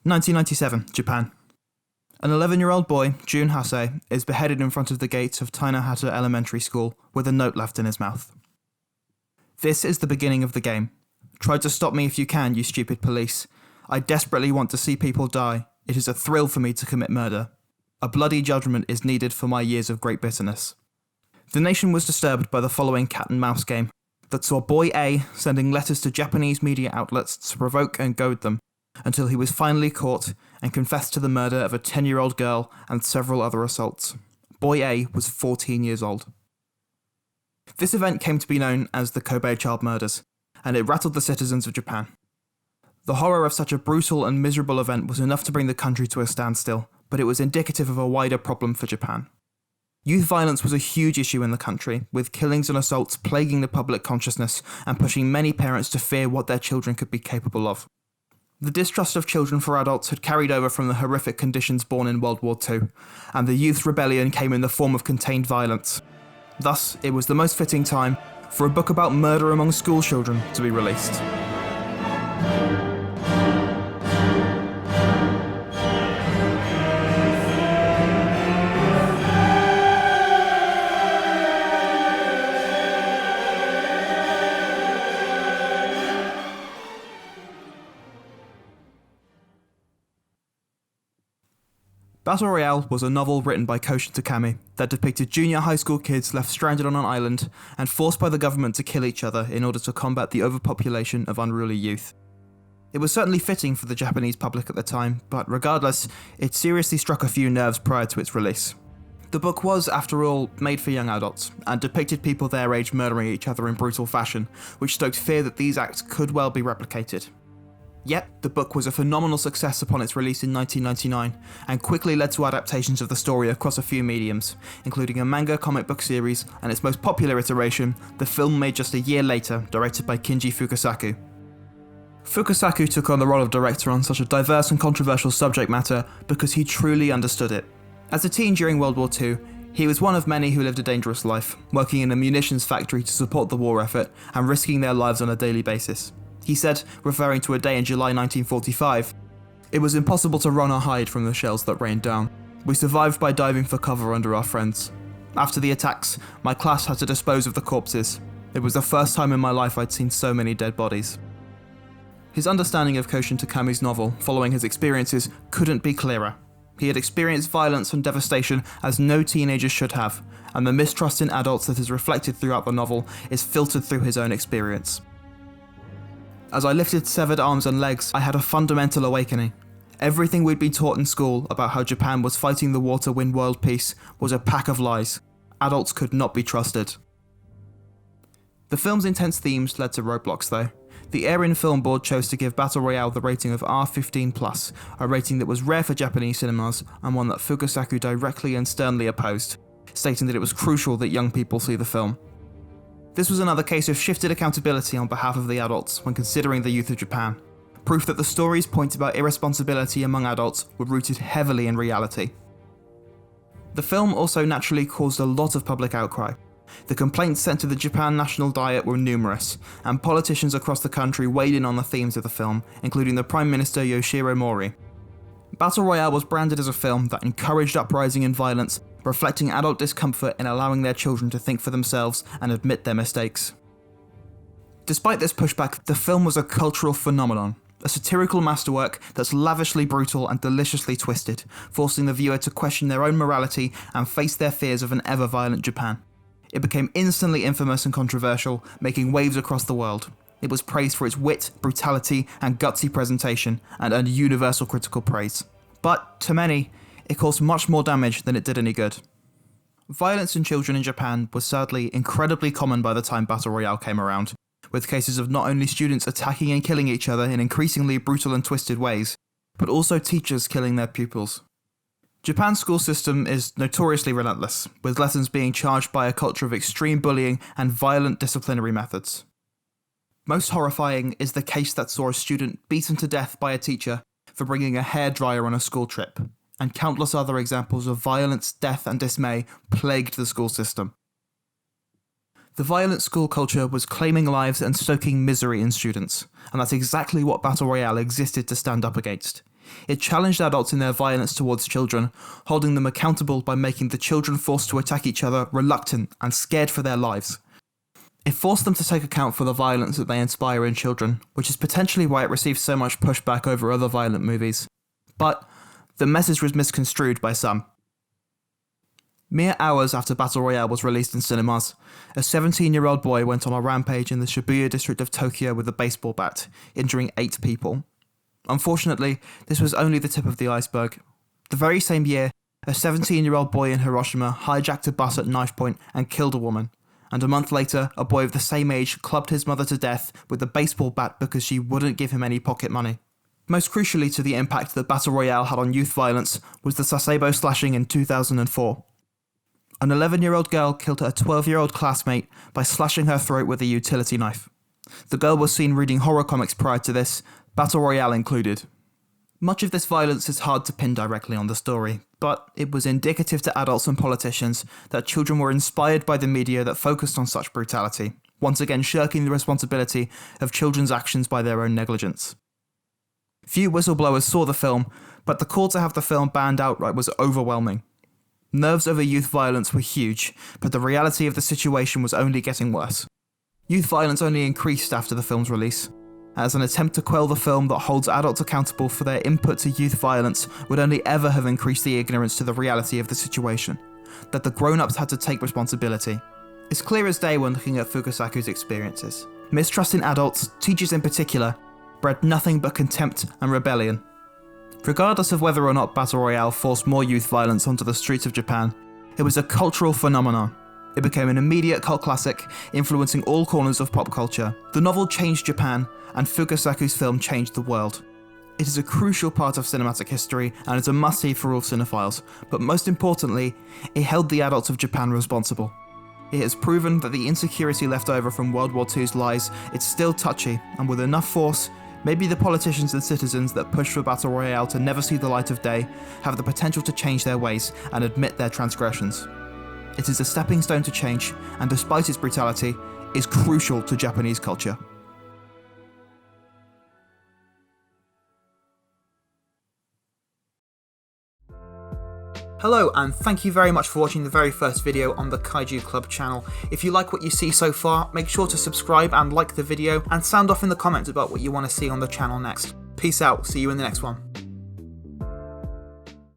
1997, Japan. An 11-year-old boy, Jun Hase, is beheaded in front of the gates of Tainahata Elementary School with a note left in his mouth. This is the beginning of the game. Try to stop me if you can, you stupid police. I desperately want to see people die. It is a thrill for me to commit murder. A bloody judgment is needed for my years of great bitterness. The nation was disturbed by the following cat and mouse game that saw Boy A sending letters to Japanese media outlets to provoke and goad them, until he was finally caught and confessed to the murder of a 10-year-old girl and several other assaults. Boy A was 14 years old. This event came to be known as the Kobe child murders, and it rattled the citizens of Japan. The horror of such a brutal and miserable event was enough to bring the country to a standstill, but it was indicative of a wider problem for Japan. Youth violence was a huge issue in the country, with killings and assaults plaguing the public consciousness and pushing many parents to fear what their children could be capable of. The distrust of children for adults had carried over from the horrific conditions born in World War II, and the youth rebellion came in the form of contained violence. Thus, it was the most fitting time for a book about murder among school children to be released. Battle Royale was a novel written by Koshin Takami that depicted junior high school kids left stranded on an island and forced by the government to kill each other in order to combat the overpopulation of unruly youth. It was certainly fitting for the Japanese public at the time, but regardless, it seriously struck a few nerves prior to its release. The book was, after all, made for young adults, and depicted people their age murdering each other in brutal fashion, which stoked fear that these acts could well be replicated. Yet, the book was a phenomenal success upon its release in 1999, and quickly led to adaptations of the story across a few mediums, including a manga comic book series and its most popular iteration, the film made just a year later, directed by Kinji Fukasaku. Fukasaku took on the role of director on such a diverse and controversial subject matter because he truly understood it. As a teen during World War II, he was one of many who lived a dangerous life, working in a munitions factory to support the war effort and risking their lives on a daily basis. He said, referring to a day in July 1945, "It was impossible to run or hide from the shells that rained down. We survived by diving for cover under our friends. After the attacks, my class had to dispose of the corpses. It was the first time in my life I'd seen so many dead bodies." His understanding of Koshin Takami's novel, following his experiences, couldn't be clearer. He had experienced violence and devastation as no teenager should have, and the mistrust in adults that is reflected throughout the novel is filtered through his own experience. "As I lifted severed arms and legs, I had a fundamental awakening. Everything we'd been taught in school about how Japan was fighting the war to win world peace was a pack of lies. Adults could not be trusted." The film's intense themes led to roadblocks though. The Erin Film Board chose to give Battle Royale the rating of R15+, a rating that was rare for Japanese cinemas and one that Fukasaku directly and sternly opposed, stating that it was crucial that young people see the film. This was another case of shifted accountability on behalf of the adults when considering the youth of Japan, proof that the story's points about irresponsibility among adults were rooted heavily in reality. The film also naturally caused a lot of public outcry. The complaints sent to the Japan National Diet were numerous, and politicians across the country weighed in on the themes of the film, including the Prime Minister Yoshiro Mori. Battle Royale was branded as a film that encouraged uprising and violence, reflecting adult discomfort in allowing their children to think for themselves and admit their mistakes. Despite this pushback, the film was a cultural phenomenon, a satirical masterwork that's lavishly brutal and deliciously twisted, forcing the viewer to question their own morality and face their fears of an ever-violent Japan. It became instantly infamous and controversial, making waves across the world. It was praised for its wit, brutality, and gutsy presentation, and earned universal critical praise. But, to many, it caused much more damage than it did any good. Violence in children in Japan was sadly incredibly common by the time Battle Royale came around, with cases of not only students attacking and killing each other in increasingly brutal and twisted ways, but also teachers killing their pupils. Japan's school system is notoriously relentless, with lessons being charged by a culture of extreme bullying and violent disciplinary methods. Most horrifying is the case that saw a student beaten to death by a teacher for bringing a hairdryer on a school trip, and countless other examples of violence, death, and dismay plagued the school system. The violent school culture was claiming lives and stoking misery in students, and that's exactly what Battle Royale existed to stand up against. It challenged adults in their violence towards children, holding them accountable by making the children forced to attack each other reluctant and scared for their lives. It forced them to take account for the violence that they inspire in children, which is potentially why it received so much pushback over other violent movies. But the message was misconstrued by some. Mere hours after Battle Royale was released in cinemas, a 17-year-old boy went on a rampage in the Shibuya district of Tokyo with a baseball bat, injuring 8 people. Unfortunately, this was only the tip of the iceberg. The very same year, a 17-year-old boy in Hiroshima hijacked a bus at knife point and killed a woman. And a month later, a boy of the same age clubbed his mother to death with a baseball bat because she wouldn't give him any pocket money. Most crucially to the impact that Battle Royale had on youth violence was the Sasebo slashing in 2004. An 11-year-old girl killed her 12-year-old classmate by slashing her throat with a utility knife. The girl was seen reading horror comics prior to this, Battle Royale included. Much of this violence is hard to pin directly on the story, but it was indicative to adults and politicians that children were inspired by the media that focused on such brutality, once again shirking the responsibility of children's actions by their own negligence. Few whistleblowers saw the film, but the call to have the film banned outright was overwhelming. Nerves over youth violence were huge, but the reality of the situation was only getting worse. Youth violence only increased after the film's release. As an attempt to quell the film that holds adults accountable for their input to youth violence would only ever have increased the ignorance to the reality of the situation, that the grown-ups had to take responsibility. It's clear as day when looking at Fukasaku's experiences. Mistrust in adults, teachers in particular, bred nothing but contempt and rebellion. Regardless of whether or not Battle Royale forced more youth violence onto the streets of Japan, it was a cultural phenomenon. It became an immediate cult classic, influencing all corners of pop culture. The novel changed Japan, and Fukasaku's film changed the world. It is a crucial part of cinematic history, and is a must-see for all cinephiles, but most importantly, it held the adults of Japan responsible. It has proven that the insecurity left over from World War II's lies is still touchy, and with enough force, maybe the politicians and citizens that push for Battle Royale to never see the light of day have the potential to change their ways and admit their transgressions. It is a stepping stone to change, and despite its brutality, is crucial to Japanese culture. Hello, and thank you very much for watching the very first video on the Kaiju Club channel. If you like what you see so far, make sure to subscribe and like the video, and sound off in the comments about what you want to see on the channel next. Peace out, see you in the next one.